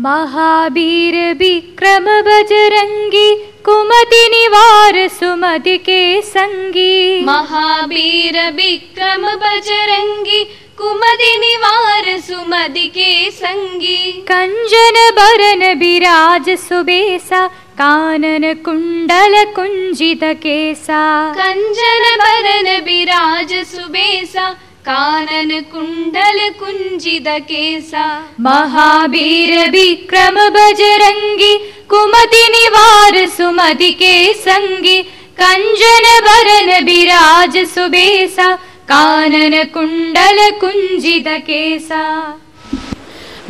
महावीर विक्रम बजरंगी कुमति निवार सुमति के संगी। महावीर विक्रम बजरंगी कुमति निवार सुमति के संगी। कंचन बरन बिराज सुबेसा कानन कुंडल कुंजित केसा। कंचन बरन बिराज सुबेसा कानन कुंडल कुंजित केसा। महावीर विक्रम बजरंगी कुमति निवार सुमति के संगी। कंचन बरन बिराज सुबेसा कानन कुंडल कुंजित केसा.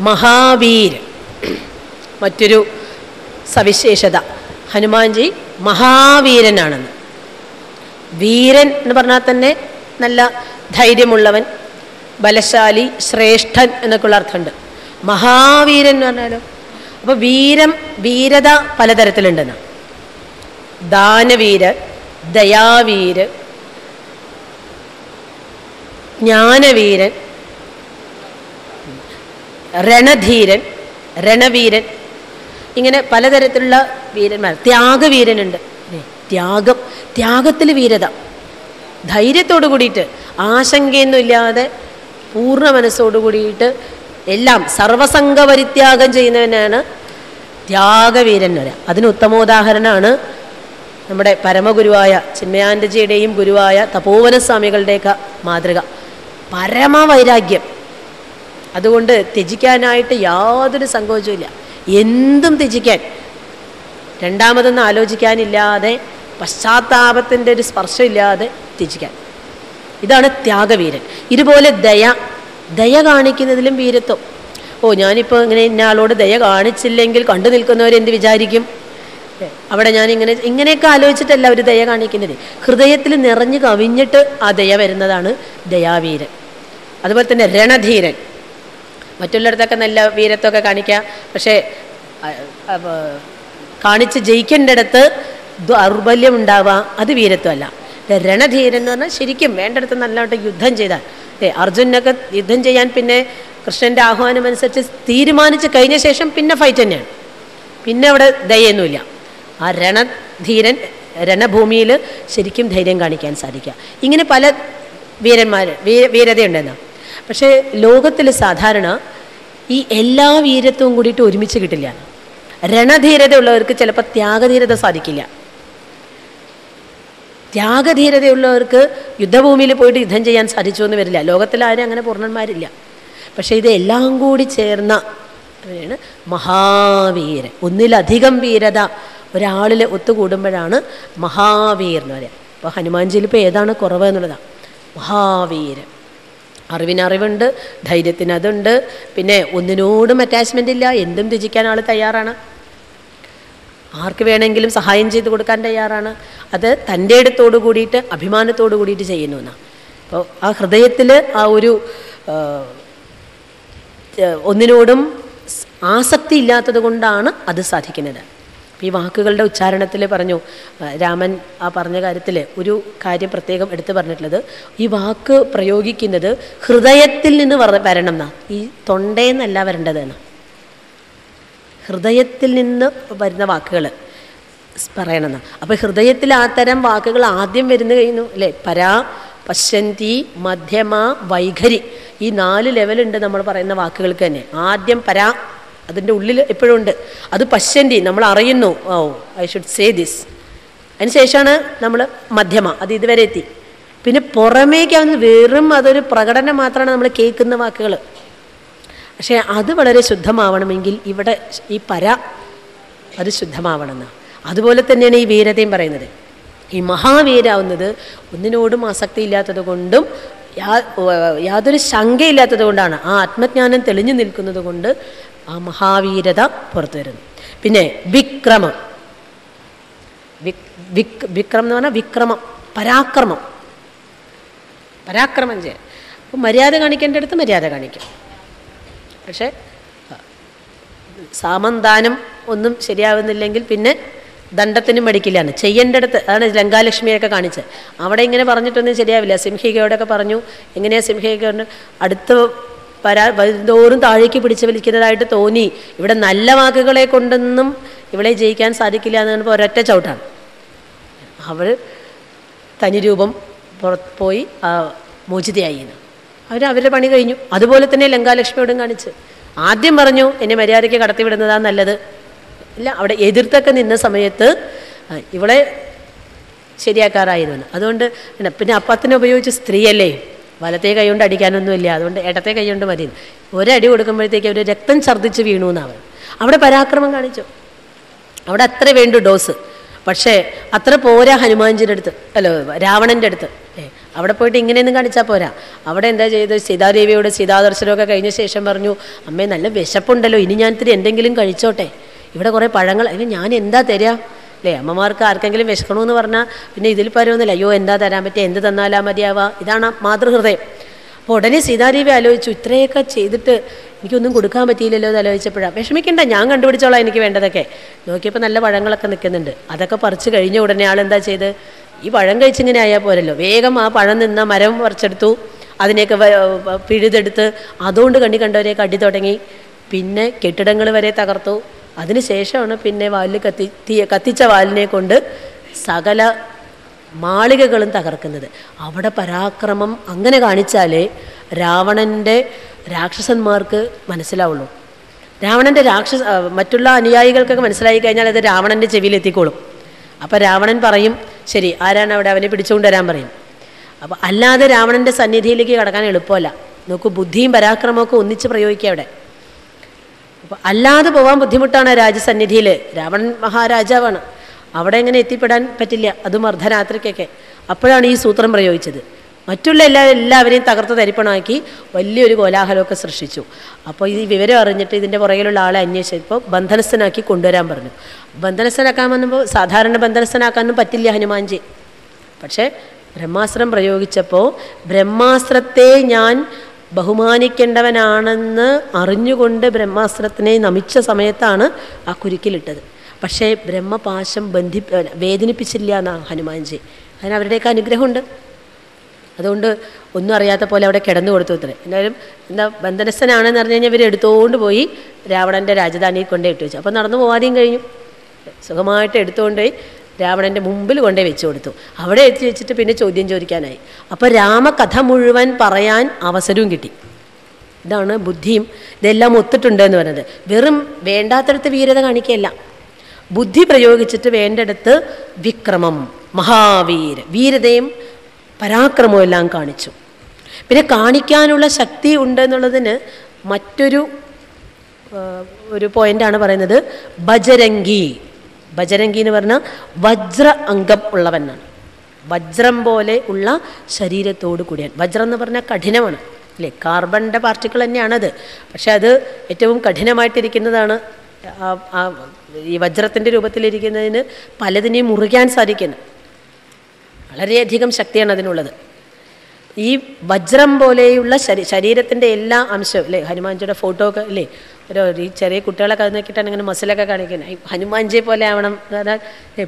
മഹാവീർ മറ്റൊരു സവിശേഷത, ഹനുമാൻജി മഹാവീരനാണെന്ന്. വീരൻ എന്ന് പറഞ്ഞാൽ തന്നെ നല്ല ധൈര്യമുള്ളവൻ, ബലശാലി, ശ്രേഷ്ഠൻ എന്നൊക്കെയുള്ള അർത്ഥമുണ്ട്. മഹാവീരൻ എന്ന് പറഞ്ഞാലോ, അപ്പോൾ വീരത പലതരത്തിലുണ്ടെന്ന്. ദാനവീര്, ദയാവീര്, ജ്ഞാനവീരൻ, രണധീരൻ, രണവീരൻ, ഇങ്ങനെ പലതരത്തിലുള്ള വീരന്മാർ. ത്യാഗവീരനുണ്ട്. ത്യാഗത്തിൽ വീരത, ധൈര്യത്തോടു കൂടിയിട്ട്, ആശങ്കയൊന്നും ഇല്ലാതെ പൂർണ്ണ മനസ്സോടു കൂടിയിട്ട് എല്ലാം സർവസംഗ പരിത്യാഗം ചെയ്യുന്നവനാണ് ത്യാഗവീരൻ എന്ന് പറയാം. അതിന് ഉത്തമോദാഹരണമാണ് നമ്മുടെ പരമഗുരുവായ ചിന്മയാനന്ദജിയുടെയും ഗുരുവായ തപോവനസ്വാമികളുടെയൊക്കെ മാതൃക. പരമവൈരാഗ്യം, അതുകൊണ്ട് ത്യജിക്കാനായിട്ട് യാതൊരു സങ്കോചവും ഇല്ല. എന്തും ത്യജിക്കാൻ, രണ്ടാമതൊന്നും ആലോചിക്കാനില്ലാതെ, പശ്ചാത്താപത്തിൻ്റെ ഒരു സ്പർശമില്ലാതെ ത്യജിക്കാൻ. ഇതാണ് ത്യാഗവീരൻ. ഇതുപോലെ ദയ കാണിക്കുന്നതിലും വീരത്വം. ഞാനിപ്പോൾ ഇങ്ങനെ ഇന്ന ആളോട് ദയ കാണിച്ചില്ലെങ്കിൽ കണ്ടു നിൽക്കുന്നവരെന്ത് വിചാരിക്കും, അവിടെ ഞാൻ ഇങ്ങനെയൊക്കെ ആലോചിച്ചിട്ടല്ല അവർ ദയ കാണിക്കുന്നത്. ഹൃദയത്തിൽ നിറഞ്ഞു കവിഞ്ഞിട്ട് ആ ദയ വരുന്നതാണ് ദയാവീരൻ. അതുപോലെ തന്നെ രണധീരൻ, മറ്റുള്ളിടത്തൊക്കെ നല്ല വീരത്വമൊക്കെ കാണിക്കുക, പക്ഷേ കാണിച്ച് ജയിക്കേണ്ടിടത്ത് ദൗർബല്യം ഉണ്ടാവുക, അത് വീരത്വമല്ല. രണധീരൻ എന്ന് പറഞ്ഞാൽ ശരിക്കും വേണ്ടിടത്ത് നല്ലതായിട്ട് യുദ്ധം ചെയ്താൽ. അർജുനൊക്കെ യുദ്ധം ചെയ്യാൻ പിന്നെ കൃഷ്ണൻ്റെ ആഹ്വാനം അനുസരിച്ച് തീരുമാനിച്ച് കഴിഞ്ഞ ശേഷം പിന്നെ ഫൈറ്റ് തന്നെയാണ്, പിന്നെ അവിടെ ദയൊന്നുമില്ല. ആ രണധീരൻ രണഭൂമിയിൽ ശരിക്കും ധൈര്യം കാണിക്കാൻ സാധിക്കുക. ഇങ്ങനെ പല വീരതയുണ്ടെന്ന്. പക്ഷേ ലോകത്തിൽ സാധാരണ ഈ എല്ലാ വീരത്വവും കൂടിയിട്ട് ഒരുമിച്ച് കിട്ടില്ല. രണധീരത ഉള്ളവർക്ക് ചിലപ്പോൾ ത്യാഗധീരത സാധിക്കില്ല. ത്യാഗധീരതയുള്ളവർക്ക് യുദ്ധഭൂമിയിൽ പോയിട്ട് യുദ്ധം ചെയ്യാൻ സാധിച്ചു എന്ന് വരില്ല. ലോകത്തിലാരും അങ്ങനെ പൂർണ്ണന്മാരില്ല. പക്ഷേ ഇതെല്ലാം കൂടി ചേർന്ന മഹാവീരൻ. ഒന്നിലധികം വീരത ഒരാളിൽ ഒത്തുകൂടുമ്പോഴാണ് മഹാവീർ എന്ന് പറയുക. അപ്പോൾ ഹനുമാൻജിയിൽ ഇപ്പോൾ ഏതാണ് കുറവ് എന്നുള്ളതാണ്. മഹാവീരൻ. അറിവിന് അറിവുണ്ട്, ധൈര്യത്തിന് അതുണ്ട്, പിന്നെ ഒന്നിനോടും അറ്റാച്ച്മെൻ്റ് ഇല്ല, എന്തും ത്യജിക്കാൻ ആൾ തയ്യാറാണ്, ആർക്ക് വേണമെങ്കിലും സഹായം ചെയ്ത് കൊടുക്കാൻ തയ്യാറാണ്. അത് തൻ്റെ ഇടത്തോടു കൂടിയിട്ട് അഭിമാനത്തോടു കൂടിയിട്ട് ചെയ്യുന്നു എന്നാണ്. അപ്പോൾ ആ ഹൃദയത്തിൽ ആ ഒരു ഒന്നിനോടും ആസക്തി ഇല്ലാത്തത് കൊണ്ടാണ് അത് സാധിക്കുന്നത്. ഈ വാക്കുകളുടെ ഉച്ചാരണത്തിൽ പറഞ്ഞു, രാമൻ ആ പറഞ്ഞ കാര്യത്തിൽ ഒരു കാര്യം പ്രത്യേകം എടുത്തു പറഞ്ഞിട്ടുള്ളത്, ഈ വാക്ക് പ്രയോഗിക്കുന്നത് ഹൃദയത്തിൽ നിന്ന് വരണം എന്നാ, ഈ തൊണ്ടയെന്നല്ല വരേണ്ടതെന്ന്. ഹൃദയത്തിൽ നിന്ന് വരുന്ന വാക്കുകൾ പറയണമെന്നാ. അപ്പോൾ ഹൃദയത്തിൽ ആ തരം വാക്കുകൾ ആദ്യം വരുന്നു കഴിഞ്ഞു അല്ലേ. പരാ, പശ്യന്തി, മധ്യമ, വൈഖരി, ഈ 4 ലെവലുണ്ട് നമ്മൾ പറയുന്ന വാക്കുകൾക്ക് തന്നെ. ആദ്യം പരാ, അതിൻ്റെ ഉള്ളിൽ എപ്പോഴും ഉണ്ട്. അത് പശ്യന്തി, നമ്മൾ അറിയുന്നു, ഐ ഷുഡ് സേ ദിസ്. അതിനുശേഷമാണ് നമ്മൾ മധ്യമ, അത് ഇതുവരെ എത്തി. പിന്നെ പുറമേക്കാവുന്നത് വെറും അതൊരു പ്രകടനം മാത്രമാണ് നമ്മൾ കേൾക്കുന്ന വാക്കുകൾ. പക്ഷേ അത് വളരെ ശുദ്ധമാവണമെങ്കിൽ ഇവിടെ ഈ പര അത് ശുദ്ധമാവണമെന്നാണ്. അതുപോലെ തന്നെയാണ് ഈ വീരതയും പറയുന്നത്. ഈ മഹാവീരാവുന്നത് ഒന്നിനോടും ആസക്തി ഇല്ലാത്തത് കൊണ്ടും യാതൊരു ശങ്കയില്ലാത്തത് കൊണ്ടാണ്. ആ ആത്മജ്ഞാനം തെളിഞ്ഞു നിൽക്കുന്നത് കൊണ്ട് ആ മഹാവീരത പുറത്തു വരുന്നു. പിന്നെ വിക്രമം. വിക്രം എന്ന് പറഞ്ഞാൽ വിക്രമം, പരാക്രമം ചെയ്യാൻ. അപ്പോൾ മര്യാദ കാണിക്കേണ്ടടുത്ത് മര്യാദ കാണിക്കും. പക്ഷേ സാമന്താനം ഒന്നും ശരിയാവുന്നില്ലെങ്കിൽ പിന്നെ ദണ്ഡത്തിനും മടിക്കില്ലാണ്. ചെയ്യേണ്ടടുത്ത്, അതാണ് ലങ്കാലക്ഷ്മിയൊക്കെ കാണിച്ചത്. അവിടെ ഇങ്ങനെ പറഞ്ഞിട്ടൊന്നും ശരിയാവില്ല. സിംഹികയോടൊക്കെ പറഞ്ഞു, എങ്ങനെയാണ് സിംഹിക അടുത്ത് തോറും താഴേക്ക് പിടിച്ചു വലിക്കുന്നതായിട്ട് തോന്നി. ഇവിടെ നല്ല വാക്കുകളെ കൊണ്ടൊന്നും ഇവളെ ജയിക്കാൻ സാധിക്കില്ല എന്ന് പറഞ്ഞപ്പോൾ ഒരൊറ്റ ചവിട്ടാണ്. അവൾ തനിരൂപം പോയി മോചിതയായി. അവരുടെ പണി കഴിഞ്ഞു. അതുപോലെ തന്നെ ലങ്കാലക്ഷ്മിയോടും കാണിച്ച് ആദ്യം പറഞ്ഞു എന്നെ മര്യാദയ്ക്ക് കടത്തിവിടുന്നതാണ് നല്ലത്. ഇല്ല, അവിടെ എതിർത്തൊക്കെ നിന്ന സമയത്ത് ഇവളെ ശരിയാക്കാറായിരുന്നു. അതുകൊണ്ട് പിന്നെ അപ്പത്തിനെ ഉപയോഗിച്ച് സ്ത്രീയല്ലേ, വലത്തെ കൈ കൊണ്ട് അടിക്കാനൊന്നുമില്ല, അതുകൊണ്ട് ഇടത്തെ കൈ കൊണ്ട് മതി. ഒരടി കൊടുക്കുമ്പോഴത്തേക്ക് അവർ രക്തം ഛർദ്ദിച്ച് വീണു എന്നാണ്. അവിടെ പരാക്രമം കാണിച്ചു. അവിടെ അത്ര വേണ്ടു ഡോസ്. പക്ഷേ അത്ര പോരാ ഹനുമാൻജിയുടെ അടുത്ത്, രാവണൻ്റെ അടുത്ത്. അവിടെ പോയിട്ട് ഇങ്ങനെയൊന്നും കാണിച്ചാൽ പോരാ. അവിടെ എന്താ ചെയ്ത്, സീതാദേവിയോട് സീതാദർശനമൊക്കെ കഴിഞ്ഞ ശേഷം പറഞ്ഞു, അമ്മേ നല്ല വിശപ്പുണ്ടല്ലോ, ഇനി ഞാൻ ഇത്തിരി എന്തെങ്കിലും കഴിച്ചോട്ടെ, ഇവിടെ കുറേ പഴങ്ങൾ, അതിന് ഞാൻ എന്താ തരിക അല്ലേ? അമ്മമാർക്ക് ആർക്കെങ്കിലും വിശക്കണമെന്ന് പറഞ്ഞാൽ പിന്നെ ഇതിൽ പരമൊന്നുമില്ല, അയ്യോ എന്താ തരാൻ പറ്റുക, എന്ത് തന്നാലാ മതിയാവുക, ഇതാണ് മാതൃഹൃദയം. അപ്പോൾ ഉടനെ സീതാദേവി ആലോചിച്ചു, ഇത്രയൊക്കെ ചെയ്തിട്ട് എനിക്കൊന്നും കൊടുക്കാൻ പറ്റിയില്ലല്ലോ എന്ന് ആലോചിച്ചപ്പോഴാണ്. വിഷമിക്കണ്ട, ഞാൻ കണ്ടുപിടിച്ചോളാം എനിക്ക് വേണ്ടതൊക്കെ. നോക്കിയപ്പോൾ നല്ല പഴങ്ങളൊക്കെ നിൽക്കുന്നുണ്ട്. അതൊക്കെ പറിച്ച് കഴിഞ്ഞ ഉടനെ ആളെന്താ ചെയ്ത്, ഈ പഴം കഴിച്ചിങ്ങനെ ആയാൽ പോരല്ലോ, വേഗം ആ പഴം നിന്ന മരം പറിച്ചെടുത്തു, അതിനെയൊക്കെ പിഴുതെടുത്ത് അതുകൊണ്ട് കണ്ടവരെയൊക്കെ അടി തുടങ്ങി. പിന്നെ കെട്ടിടങ്ങൾ വരെ തകർത്തു. അതിനുശേഷമാണ് പിന്നെ വാലിൽ കത്തിച്ച വാലിനെ കൊണ്ട് സകല മാളികകളും തകർക്കുന്നത്. അവിടെ പരാക്രമം അങ്ങനെ കാണിച്ചാലേ രാവണൻ്റെ രാക്ഷസന്മാർക്ക് മനസ്സിലാവുള്ളൂ. രാവണൻ്റെ മറ്റുള്ള അനുയായികൾക്കൊക്കെ മനസ്സിലായി കഴിഞ്ഞാൽ അത് രാവണൻ്റെ ചെവിയിലെത്തിക്കോളും. അപ്പം രാവണൻ പറയും, ശരി ആരാണ് അവിടെ, അവനെ പിടിച്ചുകൊണ്ട് വരാൻ പറയും. അപ്പം അല്ലാതെ രാവണൻ്റെ സന്നിധിയിലേക്ക് കടക്കാൻ എളുപ്പമല്ല. നോക്കൂ, ബുദ്ധിയും പരാക്രമമൊക്കെ ഒന്നിച്ച് പ്രയോഗിക്കുക അവിടെ. അപ്പം അല്ലാതെ പോകാൻ ബുദ്ധിമുട്ടാണ് രാജസന്നിധിയിൽ. രാവണൻ മഹാരാജാവാണ്, അവിടെ എങ്ങനെ എത്തിപ്പെടാൻ പറ്റില്ല, അതും അർദ്ധരാത്രിക്കൊക്കെ. അപ്പോഴാണ് ഈ സൂത്രം പ്രയോഗിച്ചത്. മറ്റുള്ള എല്ലാവരെയും തകർത്ത് തരിപ്പണമാക്കി വലിയൊരു കോലാഹലമൊക്കെ സൃഷ്ടിച്ചു. അപ്പോൾ ഈ വിവരം അറിഞ്ഞിട്ട് ഇതിൻ്റെ പുറകിലുള്ള ആളെ അന്വേഷിച്ചപ്പോൾ ബന്ധനസ്ഥനാക്കി കൊണ്ടുവരാൻ പറഞ്ഞു. ബന്ധനസ്ഥനാക്കാൻ വന്നപ്പോൾ സാധാരണ ബന്ധനസ്ഥനാക്കാനൊന്നും പറ്റില്ല ഹനുമാൻജി. പക്ഷേ ബ്രഹ്മാസ്ത്രം പ്രയോഗിച്ചപ്പോൾ ബ്രഹ്മാസ്ത്രത്തെ ഞാൻ ബഹുമാനിക്കേണ്ടവനാണെന്ന് അറിഞ്ഞുകൊണ്ട് ബ്രഹ്മാസ്ത്രത്തിനെ നമിച്ച സമയത്താണ് ആ കുരുക്കിലിട്ടത്. പക്ഷേ ബ്രഹ്മപാശം വേദനിപ്പിച്ചില്ല എന്നാണ് ഹനുമാൻജി. അതിന് അവരുടെയൊക്കെ അനുഗ്രഹമുണ്ട്. അതുകൊണ്ട് ഒന്നും അറിയാത്ത പോലെ അവിടെ കിടന്നു കൊടുത്തു. ഇത്ര എന്തായാലും ബന്ധനസ്ഥനാണെന്ന് പറഞ്ഞു കഴിഞ്ഞാൽ ഇവർ എടുത്തുകൊണ്ട് പോയി രാവണൻ്റെ രാജധാനിയിൽ കൊണ്ടേ ഇട്ട് വെച്ചു. അപ്പോൾ നടന്നു പോവാതെയും കഴിഞ്ഞു. സുഖമായിട്ട് എടുത്തുകൊണ്ടുപോയി രാവണൻ്റെ മുമ്പിൽ കൊണ്ടേ വെച്ചു കൊടുത്തു. അവിടെ എത്തി വെച്ചിട്ട് പിന്നെ ചോദ്യം ചോദിക്കാനായി. അപ്പോൾ രാമകഥ മുഴുവൻ പറയാൻ അവസരവും കിട്ടി. ഇതാണ് ബുദ്ധിയും ഇതെല്ലാം ഒത്തിട്ടുണ്ട് എന്ന് പറയുന്നത്. വെറും വേണ്ടാത്തടത്ത് വീരത കാണിക്കുകയല്ല, ബുദ്ധി പ്രയോഗിച്ചിട്ട് വേണ്ടടുത്ത് വിക്രമം, വീരതയും പരാക്രമവും എല്ലാം കാണിച്ചു. പിന്നെ കാണിക്കാനുള്ള ശക്തി ഉണ്ട് എന്നുള്ളതിന് മറ്റൊരു പോയിന്റാണ് പറയുന്നത്. ബജരംഗി എന്ന് പറഞ്ഞാൽ വജ്ര അംഗം ഉള്ളവനാണ്. വജ്രം പോലെ ഉള്ള ശരീരത്തോട് കൂടിയാണ്. വജ്രം എന്ന് പറഞ്ഞാൽ കഠിനമാണ് അല്ലേ, കാർബണിൻ്റെ പാർട്ടിക്കിൾ തന്നെയാണത്. പക്ഷെ അത് ഏറ്റവും കഠിനമായിട്ടിരിക്കുന്നതാണ്. ഈ വജ്രത്തിൻ്റെ രൂപത്തിലിരിക്കുന്നതിന് പലതിനെയും മുറിക്കാൻ സാധിക്കുന്നു. വളരെയധികം ശക്തിയാണ് അതിനുള്ളത്. ഈ വജ്രം പോലെയുള്ള ശരീരത്തിൻ്റെ എല്ലാ അംശവും അല്ലേ, ഹനുമാൻജിയുടെ ഫോട്ടോ ഒക്കെ അല്ലേ, ഈ ചെറിയ കുട്ടികളൊക്കെ അത് നോക്കിയിട്ടാണ് ഇങ്ങനെ മസിലൊക്കെ കാണിക്കുന്നത്. ഹനുമാൻജിയെ പോലെ ആവണം,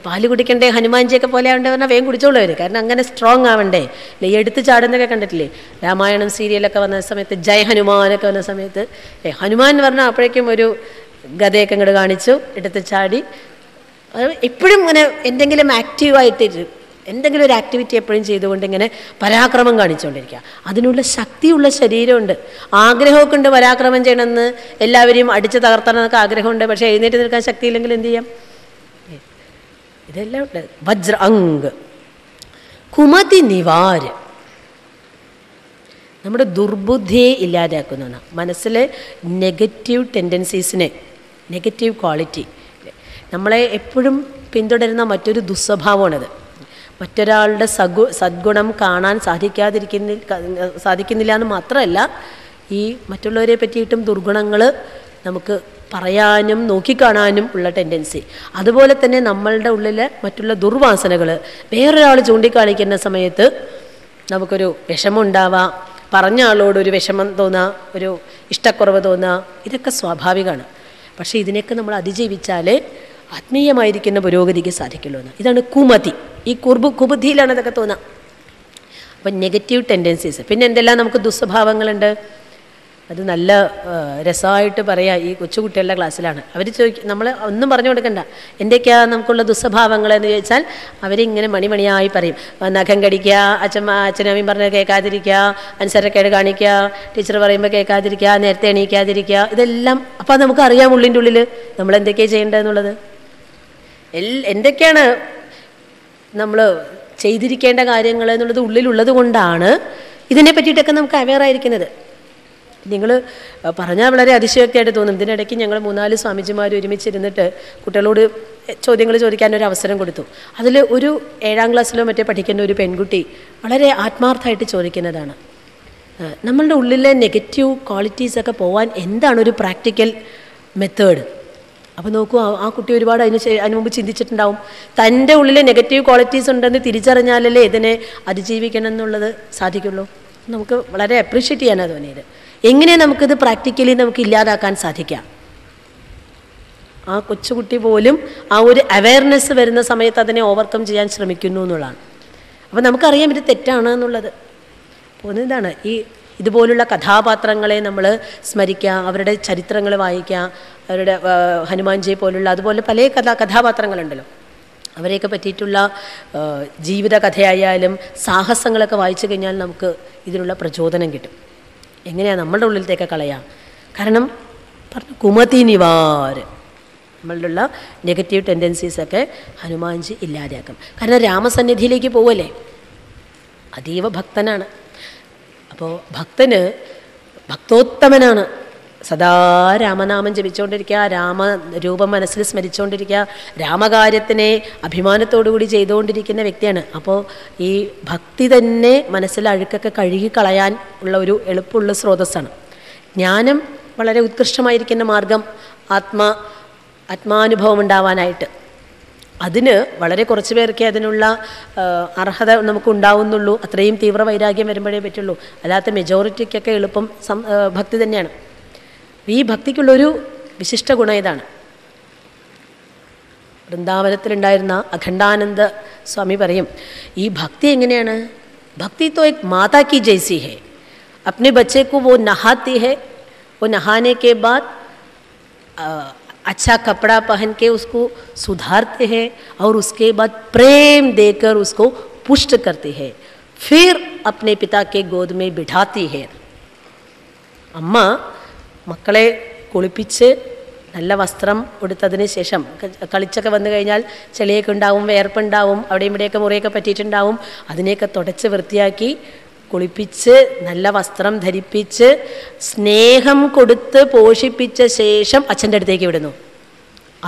പാല് കുടിക്കണ്ടേ ഹനുമാൻജിയൊക്കെ പോലെ ആവണ്ടേ പറഞ്ഞാൽ വേഗം കുടിച്ചോളൂ അവർ. കാരണം അങ്ങനെ സ്ട്രോങ് ആവണ്ടേ അല്ലേ. എടുത്ത് ചാടുന്നൊക്കെ കണ്ടിട്ടില്ലേ, രാമായണം സീരിയലൊക്കെ വന്ന സമയത്ത്, ജയ് ഹനുമാനൊക്കെ വന്ന സമയത്ത് ഹനുമാൻ എന്ന് പറഞ്ഞാൽ അപ്പോഴേക്കും ഒരു ഗതയൊക്കെ ഇങ്ങോട്ട് കാണിച്ചു, എടുത്ത് ചാടി. എപ്പോഴും ഇങ്ങനെ എന്തെങ്കിലും ആക്റ്റീവായിട്ട് എന്തെങ്കിലും ഒരു ആക്ടിവിറ്റി എപ്പോഴും ചെയ്തുകൊണ്ട് ഇങ്ങനെ പരാക്രമം കാണിച്ചുകൊണ്ടിരിക്കുക. അതിനുള്ള ശക്തിയുള്ള ശരീരമുണ്ട്, ആഗ്രഹമൊക്കെ ഉണ്ട് പരാക്രമം ചെയ്യണമെന്ന്, എല്ലാവരെയും അടിച്ച് തകർത്തണമെന്നൊക്കെ ആഗ്രഹമുണ്ട്. പക്ഷേ എഴുന്നേറ്റ് നിൽക്കാൻ ശക്തിയില്ലെങ്കിൽ എന്ത് ചെയ്യാം? ഇതെല്ലാം ഉണ്ട്. വജ്ര അംഗ് കുമതി നിവാര്, നമ്മുടെ ദുർബുദ്ധിയെ ഇല്ലാതാക്കുന്നതാണ്. മനസ്സിലെ നെഗറ്റീവ് ടെൻഡൻസീസിനെ, നെഗറ്റീവ് ക്വാളിറ്റി നമ്മളെ എപ്പോഴും പിന്തുടരുന്ന മറ്റൊരു ദുസ്വഭാവമാണത്. മറ്റൊരാളുടെ സദ്ഗുണം കാണാൻ സാധിക്കുന്നില്ല എന്ന് മാത്രമല്ല, ഈ മറ്റുള്ളവരെ പറ്റിയിട്ടും ദുർഗുണങ്ങൾ നമുക്ക് പറയാനും നോക്കിക്കാണാനും ഉള്ള ടെൻഡൻസി. അതുപോലെ തന്നെ നമ്മളുടെ ഉള്ളിലെ മറ്റുള്ള ദുർവാസനകൾ വേറൊരാൾ ചൂണ്ടിക്കാണിക്കുന്ന സമയത്ത് നമുക്കൊരു വിഷമം ഉണ്ടാവാം, പറഞ്ഞ ആളോടൊരു വിഷമം തോന്നുക, ഒരു ഇഷ്ടക്കുറവ് തോന്നുക, ഇതൊക്കെ സ്വാഭാവികമാണ്. പക്ഷേ ഇതിനെയൊക്കെ നമ്മൾ അതിജീവിച്ചാലേ ആത്മീയമായിരിക്കുന്ന പുരോഗതിക്ക് സാധിക്കുള്ളൂ എന്ന്. ഇതാണ് കുമതി. ഈ കുബുദ്ധിയിലാണ് ഇതൊക്കെ തോന്നുക. അപ്പം നെഗറ്റീവ് ടെൻഡൻസീസ്. പിന്നെ എന്തെല്ലാം നമുക്ക് ദുസ്വഭാവങ്ങളുണ്ട്? അത് നല്ല രസമായിട്ട് പറയാം. ഈ കൊച്ചുകുട്ടികളുടെ ക്ലാസ്സിലാണ് അവർ നമ്മൾ ഒന്നും പറഞ്ഞു കൊടുക്കണ്ട. എന്തൊക്കെയാണ് നമുക്കുള്ള ദുസ്വഭാവങ്ങളെന്ന് ചോദിച്ചാൽ അവരിങ്ങനെ മണിമണിയായി പറയും. നഖം കടിക്കുക, അച്ഛനമ്മയും പറഞ്ഞ് കേൾക്കാതിരിക്കുക, അനുസരണക്കേട് കാണിക്കുക, ടീച്ചർ പറയുമ്പോൾ കേൾക്കാതിരിക്കുക, നേരത്തെ എണീക്കാതിരിക്കുക, ഇതെല്ലാം. അപ്പോൾ നമുക്കറിയാം ഉള്ളിൻ്റെ ഉള്ളിൽ നമ്മൾ എന്തൊക്കെയാണ് ചെയ്യേണ്ടതെന്നുള്ളത്. എന്തൊക്കെയാണ് നമ്മൾ ചെയ്തിരിക്കേണ്ട കാര്യങ്ങൾ എന്നുള്ളത് ഉള്ളിലുള്ളത് കൊണ്ടാണ് ഇതിനെ പറ്റിയിട്ടൊക്കെ നമുക്ക് അവെയറായിരിക്കുന്നത്. നിങ്ങൾ പറഞ്ഞാൽ വളരെ അതിശയോക്തിയായിട്ട് തോന്നും. ഇതിനിടയ്ക്ക് ഞങ്ങൾ 3-4 സ്വാമിജിമാർ ഒരുമിച്ചിരുന്നിട്ട് കുട്ടികളോട് ചോദ്യങ്ങൾ ചോദിക്കാനൊരു അവസരം കൊടുത്തു. അതിൽ ഒരു 7ാം ക്ലാസ്സിലോ മറ്റേ പഠിക്കുന്ന ഒരു പെൺകുട്ടി വളരെ ആത്മാർത്ഥമായിട്ട് ചോദിക്കുന്നതാണ്, നമ്മളുടെ ഉള്ളിലെ നെഗറ്റീവ് ക്വാളിറ്റീസൊക്കെ പോകാൻ എന്താണ് ഒരു പ്രാക്ടിക്കൽ മെത്തേഡ്? അപ്പോൾ നോക്കൂ, ആ കുട്ടി ഒരുപാട് അതിന് മുമ്പ് ചിന്തിച്ചിട്ടുണ്ടാവും. തൻ്റെ ഉള്ളിൽ നെഗറ്റീവ് ക്വാളിറ്റീസ് ഉണ്ടെന്ന് തിരിച്ചറിഞ്ഞാലല്ലേ ഇതിനെ അതിജീവിക്കണം എന്നുള്ളത് സാധിക്കുള്ളൂ. നമുക്ക് വളരെ അപ്രീഷിയേറ്റ് ചെയ്യാനാണ് തോന്നിയത്. എങ്ങനെ നമുക്കിത് പ്രാക്ടിക്കലി നമുക്ക് ഇല്ലാതാക്കാൻ സാധിക്കാം? ആ കൊച്ചുകുട്ടി പോലും ആ ഒരു അവയർനെസ് വരുന്ന സമയത്ത് അതിനെ ഓവർകം ചെയ്യാൻ ശ്രമിക്കുന്നു എന്നുള്ളതാണ്. അപ്പോൾ നമുക്കറിയാം ഇത് തെറ്റാണ് എന്നുള്ളത്. അപ്പോൾ ഇതാണ് ഇതുപോലുള്ള കഥാപാത്രങ്ങളെ നമ്മൾ സ്മരിക്കുക, അവരുടെ ചരിത്രങ്ങൾ വായിക്കുക, അവരുടെ ഹനുമാൻജിയെ പോലുള്ള അതുപോലെ പല കഥാപാത്രങ്ങളുണ്ടല്ലോ, അവരെയൊക്കെ പറ്റിയിട്ടുള്ള ജീവിത കഥയായാലും സാഹസങ്ങളൊക്കെ വായിച്ചു കഴിഞ്ഞാൽ നമുക്ക് ഇതിനുള്ള പ്രചോദനം കിട്ടും. എങ്ങനെയാണ് നമ്മളുടെ ഉള്ളിലത്തേക്ക് കളയാം? കാരണം പറഞ്ഞു കുമതി നിവാര്, നമ്മളുടെ ഉള്ള നെഗറ്റീവ് ടെൻഡൻസീസൊക്കെ ഹനുമാൻജി ഇല്ലാതെയാക്കും. കാരണം രാമസന്നിധിയിലേക്ക് പോവല്ലേ, അതീവ ഭക്തനാണ്. അപ്പോൾ ഭക്തന് ഭക്തോത്തമനാണ്. സദാ രാമനാമം ജപിച്ചുകൊണ്ടിരിക്കുക, രാമരൂപം മനസ്സിൽ സ്മരിച്ചുകൊണ്ടിരിക്കുക, രാമകാര്യത്തിനെ അഭിമാനത്തോടുകൂടി ചെയ്തുകൊണ്ടിരിക്കുന്ന വ്യക്തിയാണ്. അപ്പോൾ ഈ ഭക്തി തന്നെ മനസ്സിൽ അഴുക്കൊക്കെ കഴുകിക്കളയാൻ ഉള്ള ഒരു എളുപ്പമുള്ള സ്രോതസ്സാണ്. ജ്ഞാനം വളരെ ഉത്കൃഷ്ടമായിരിക്കുന്ന മാർഗം ആത്മാനുഭവം ഉണ്ടാവാനായിട്ട്. അതിന് വളരെ കുറച്ച് പേർക്കേ അതിനുള്ള അർഹത നമുക്ക് ഉണ്ടാവുന്നുള്ളൂ. അത്രയും തീവ്ര വൈരാഗ്യം വരുമ്പോഴേ പറ്റുള്ളൂ. അല്ലാത്ത മെജോറിറ്റിക്കൊക്കെ എളുപ്പം ഭക്തി തന്നെയാണ്. ഈ ഭക്തിക്കുള്ളൊരു വിശിഷ്ട ഗുണം ഇതാണ്. വൃന്ദാവനത്തിലുണ്ടായിരുന്ന അഖണ്ഡാനന്ദ സ്വാമി പറയും, ഈ ഭക്തി എങ്ങനെയാണ്? ഭക്തി तो एक माता की जैसी है, अपने बच्चे को वो नहाती है, वो नहाने के बाद अच्छा कपड़ा पहन के उसको सुधारते हैं और उसके बाद प्रेम देकर उसको पुष्ट करती है, फिर अपने पिता के गोद में बिठाती है. അമ്മ മക്കളെ കുളിപ്പിച്ച് നല്ല വസ്ത്രം കൊടുത്തതിന് ശേഷം കളിച്ചൊക്കെ വന്നു കഴിഞ്ഞാൽ ചെളിയൊക്കെ ഉണ്ടാവും, വേർപ്പുണ്ടാവും, അവിടെയും ഇവിടെയൊക്കെ മുറിയൊക്കെ പറ്റിയിട്ടുണ്ടാവും. അതിനെയൊക്കെ തുടച്ച് വൃത്തിയാക്കി കുളിപ്പിച്ച് നല്ല വസ്ത്രം ധരിപ്പിച്ച് സ്നേഹം കൊടുത്ത് പോഷിപ്പിച്ച ശേഷം അച്ഛൻ്റെ അടുത്തേക്ക് വിടുന്നു.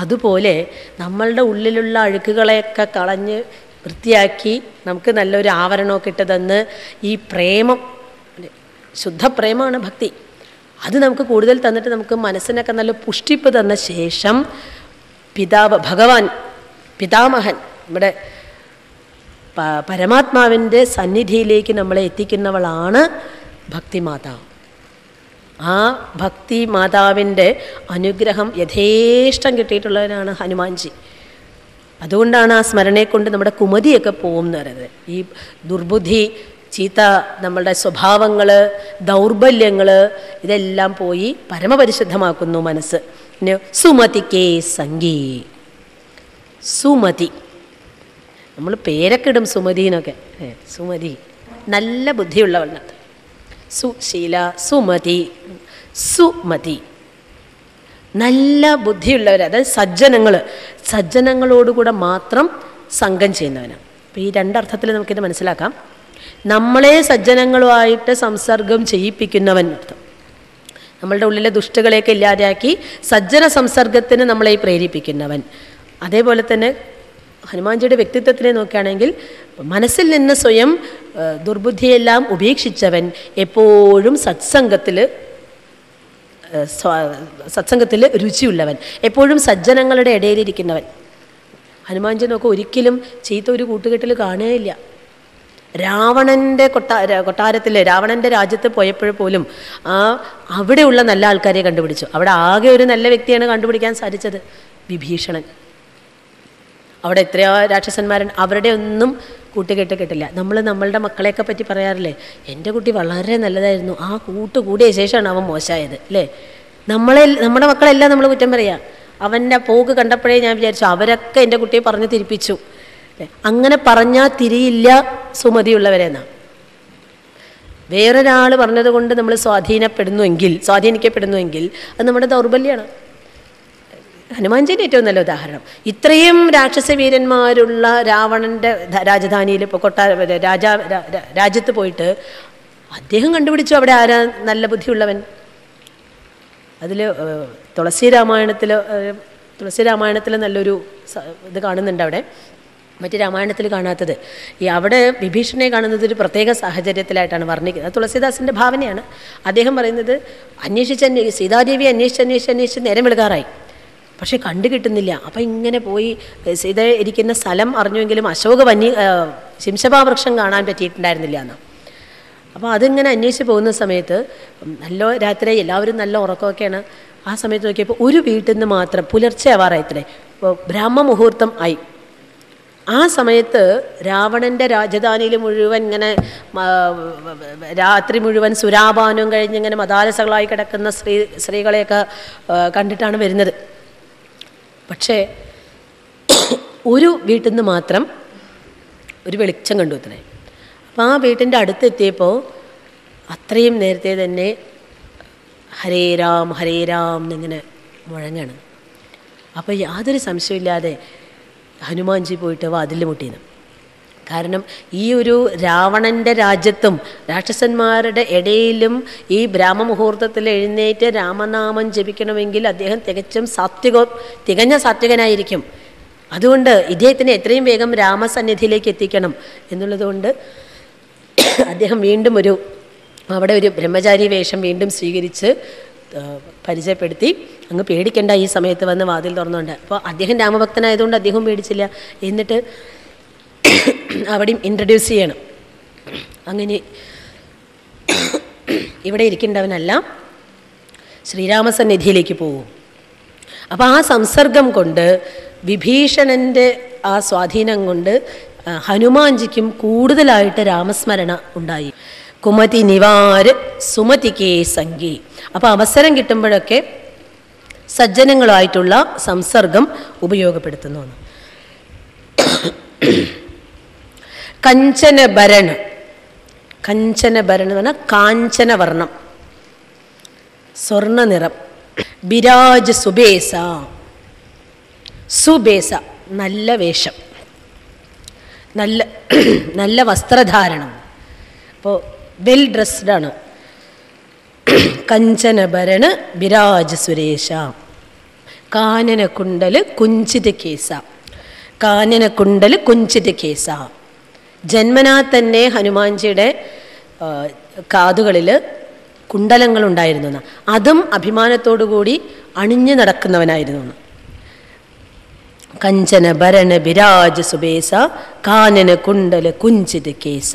അതുപോലെ നമ്മളുടെ ഉള്ളിലുള്ള അഴുക്കുകളെയൊക്കെ കളഞ്ഞ് വൃത്തിയാക്കി നമുക്ക് നല്ലൊരു ആവരണമൊക്കെ ഇട്ട് തന്ന് ഈ പ്രേമം, ശുദ്ധപ്രേമമാണ് ഭക്തി, അത് നമുക്ക് കൂടുതൽ തന്നിട്ട് നമുക്ക് മനസ്സിനൊക്കെ നല്ല പുഷ്ടിപ്പ് തന്ന ശേഷം ഭഗവാൻ പിതാമഹൻ നമ്മുടെ പരമാത്മാവിൻ്റെ സന്നിധിയിലേക്ക് നമ്മളെ എത്തിക്കുന്നവളാണ് ഭക്തിമാതാവ്. ആ ഭക്തി മാതാവിൻ്റെ അനുഗ്രഹം യഥേഷ്ടം കിട്ടിയിട്ടുള്ളവരാണ് ഹനുമാൻജി. അതുകൊണ്ടാണ് ആ സ്മരണയെ കൊണ്ട് നമ്മുടെ കുമതിയൊക്കെ പോകും എന്ന് പറയുന്നത്. ഈ ദുർബുദ്ധി, ചീത്ത നമ്മളുടെ സ്വഭാവങ്ങൾ, ദൗർബല്യങ്ങൾ ഇതെല്ലാം പോയി പരമപരിശുദ്ധമാക്കുന്നു മനസ്സ്. പിന്നെ സുമതിക്കേ സംഗീ, സുമതി, നമ്മൾ പേരൊക്കെ ഇടും സുമതിന്നൊക്കെ. സുമതി നല്ല ബുദ്ധിയുള്ളവളാണ്. സുശീല, സുമതി, സുമതി നല്ല ബുദ്ധിയുള്ളവർ, അതായത് സജ്ജനങ്ങളോടുകൂടെ മാത്രം സംഘം ചെയ്യുന്നവനാണ്. അപ്പോൾ ഈ രണ്ടർത്ഥത്തിൽ നമുക്കിത് മനസ്സിലാക്കാം. നമ്മളെ സജ്ജനങ്ങളുമായിട്ട് സംസർഗം ചെയ്യിപ്പിക്കുന്നവൻ അർത്ഥം. നമ്മളുടെ ഉള്ളിലെ ദുഷ്ടകളെയൊക്കെ ഇല്ലാതെയാക്കി സജ്ജന സംസർഗത്തിന് നമ്മളെ പ്രേരിപ്പിക്കുന്നവൻ. അതേപോലെ തന്നെ ഹനുമാൻജിയുടെ വ്യക്തിത്വത്തിനെ നോക്കുകയാണെങ്കിൽ മനസ്സിൽ നിന്ന് സ്വയം ദുർബുദ്ധിയെല്ലാം ഉപേക്ഷിച്ചവൻ, എപ്പോഴും സത്സംഗത്തിൽ രുചിയുള്ളവൻ, എപ്പോഴും സജ്ജനങ്ങളുടെ ഇടയിലിരിക്കുന്നവൻ. ഹനുമാൻജി നോക്കുക, ഒരിക്കലും ചീത്ത ഒരു കൂട്ടുകെട്ടിൽ കാണുകയില്ല. രാവണൻ്റെ കൊട്ടാരത്തിൽ, രാവണൻ്റെ രാജ്യത്ത് പോയപ്പോൾ പോലും അവിടെയുള്ള നല്ല ആൾക്കാരെ കണ്ടുപിടിച്ചു. അവിടെ ആകെ ഒരു നല്ല വ്യക്തിയാണ് കണ്ടുപിടിക്കാൻ സാധിച്ചത്, വിഭീഷണൻ. അവിടെ എത്രയോ രാക്ഷസന്മാരുണ്ട്, അവരുടെ ഒന്നും കൂട്ടുകെട്ട് കിട്ടില്ല. നമ്മൾ നമ്മളുടെ മക്കളെയൊക്കെ പറ്റി പറയാറില്ലേ, എൻ്റെ കുട്ടി വളരെ നല്ലതായിരുന്നു, ആ കൂടിയ ശേഷമാണ് അവൻ മോശമായത് അല്ലേ. നമ്മുടെ മക്കളെല്ലാം നമ്മൾ കുറ്റം പറയുക. അവൻ്റെ പോക്ക് കണ്ടപ്പോഴേ ഞാൻ വിചാരിച്ചു അവരൊക്കെ എൻ്റെ കുട്ടിയെ പറഞ്ഞ് തിരിപ്പിച്ചു. അങ്ങനെ പറഞ്ഞാൽ തിരിയില്ല സുമതിയുള്ളവരെന്നാ. വേറൊരാൾ പറഞ്ഞത് കൊണ്ട് നമ്മൾ സ്വാധീനിക്കപ്പെടുന്നുവെങ്കിൽ അത് നമ്മുടെ ദൗർബല്യമാണ്. ഹനുമാൻജിൻ്റെ ഏറ്റവും നല്ല ഉദാഹരണം. ഇത്രയും രാക്ഷസവീരന്മാരുള്ള രാവണൻ്റെ രാജധാനിയിൽ ഇപ്പോൾ രാജ്യത്ത് പോയിട്ട് അദ്ദേഹം കണ്ടുപിടിച്ചു അവിടെ ആരാ നല്ല ബുദ്ധിയുള്ളവൻ. അതിൽ തുളസി രാമായണത്തിൽ നല്ലൊരു ഇത് കാണുന്നുണ്ട്. അവിടെ മറ്റ് രാമായണത്തിൽ കാണാത്തത് അവിടെ വിഭീഷണനെ കാണുന്നത് ഒരു പ്രത്യേക സാഹചര്യത്തിലായിട്ടാണ് വർണ്ണിക്കുന്നത്. തുളസിദാസിൻ്റെ ഭാവനയാണ്. അദ്ദേഹം പറയുന്നത് സീതാദേവി അന്വേഷിച്ച് നേരം വെളുക്കാറായി, പക്ഷെ കണ്ടു കിട്ടുന്നില്ല. അപ്പം ഇങ്ങനെ പോയി സീത ഇരിക്കുന്ന സ്ഥലം അറിഞ്ഞുവെങ്കിലും ശിംശപാവൃക്ഷം കാണാൻ പറ്റിയിട്ടുണ്ടായിരുന്നില്ല എന്ന്. അപ്പോൾ അതിങ്ങനെ അന്വേഷിച്ച് പോകുന്ന സമയത്ത് നല്ല രാത്രി എല്ലാവരും നല്ല ഉറക്കമൊക്കെയാണ്. ആ സമയത്ത് നോക്കിയപ്പോൾ ഒരു വീട്ടിൽ നിന്ന് മാത്രം പുലർച്ചെ ആവാറായിത്രേ, ബ്രാഹ്മ മുഹൂർത്തം ആയി. ആ സമയത്ത് രാവണൻ്റെ രാജധാനിയിൽ മുഴുവൻ ഇങ്ങനെ രാത്രി മുഴുവൻ സുരാപാനം കഴിഞ്ഞിങ്ങനെ മതാലസകളായി കിടക്കുന്ന സ്ത്രീകളെയൊക്കെ കണ്ടിട്ടാണ് വരുന്നത്. പക്ഷേ ഒരു വീട്ടിൽ നിന്ന് മാത്രം ഒരു വെളിച്ചം കണ്ടു അത്രേ. അപ്പോൾ ആ വീട്ടിൻ്റെ അടുത്തെത്തിയപ്പോൾ അത്രയും നേരത്തെ തന്നെ ഹരേ രാം എന്നിങ്ങനെ മുഴങ്ങണം. അപ്പോൾ യാതൊരു സംശയമില്ലാതെ ഹനുമാൻജി പോയിട്ട് വാതിൽ മുട്ടിയെന്ന്. കാരണം ഈ ഒരു രാവണൻ്റെ രാജ്യത്തും രാക്ഷസന്മാരുടെ ഇടയിലും ഈ ബ്രാഹ്മമുഹൂർത്തത്തിൽ എഴുന്നേറ്റ് രാമനാമം ജപിക്കണമെങ്കിൽ അദ്ദേഹം തികഞ്ഞ സാത്വികനായിരിക്കും. അതുകൊണ്ട് ഇദ്ദേഹത്തിനെ എത്രയും വേഗം രാമസന്നിധിയിലേക്ക് എത്തിക്കണം എന്നുള്ളതുകൊണ്ട് അദ്ദേഹം വീണ്ടും അവിടെ ഒരു ബ്രഹ്മചാരി വേഷം വീണ്ടും സ്വീകരിച്ച് പരിചയപ്പെടുത്തി, അങ്ങ് പേടിക്കണ്ട, ഈ സമയത്ത് വന്ന് വാതിൽ തുറന്നുകൊണ്ട്. അപ്പോൾ അദ്ദേഹം രാമഭക്തനായതുകൊണ്ട് അദ്ദേഹം പേടിച്ചില്ല. എന്നിട്ട് അവിടെയും ഇൻട്രൊഡ്യൂസ് ചെയ്യണം. അങ്ങനെ ഇവിടെ ഇരിക്കേണ്ടവനെല്ലാം ശ്രീരാമസന്നിധിയിലേക്ക് പോകും. അപ്പോൾ ആ സംസർഗം കൊണ്ട് വിഭീഷണൻ്റെ ആ സ്വാധീനം കൊണ്ട് ഹനുമാൻജിക്കും കൂടുതലായിട്ട് രാമസ്മരണ ഉണ്ടായി. കുമതി നിവാര് സുമതികേ സംഗി. അപ്പോൾ അവസരം കിട്ടുമ്പോഴൊക്കെ സജ്ജനങ്ങളായിട്ടുള്ള സംസർഗം ഉപയോഗപ്പെടുത്തുന്നു. കഞ്ചനഭരൺ എന്ന് പറഞ്ഞാൽ കാഞ്ചനവർണം, സ്വർണ്ണ നിറം. ബിരാജ് സുബേസ നല്ല വേഷം, നല്ല വസ്ത്രധാരണം. അപ്പോൾ വെൽ ഡ്രസ്ഡാണ്. കഞ്ചനഭരണ് ബിരാജ് സുരേഷ. കാനനകുണ്ടല് കുഞ്ചിത കേസ. ജന്മനാ തന്നെ ഹനുമാൻജിയുടെ കാതുകളിൽ കുണ്ടലങ്ങളുണ്ടായിരുന്നു. അതും അഭിമാനത്തോടു കൂടി അണിഞ്ഞു നടക്കുന്നവനായിരുന്നു. കഞ്ചന ഭരണ ബിരാജ് സുബേസ കാനന കുണ്ടല കുഞ്ചിത കേസ.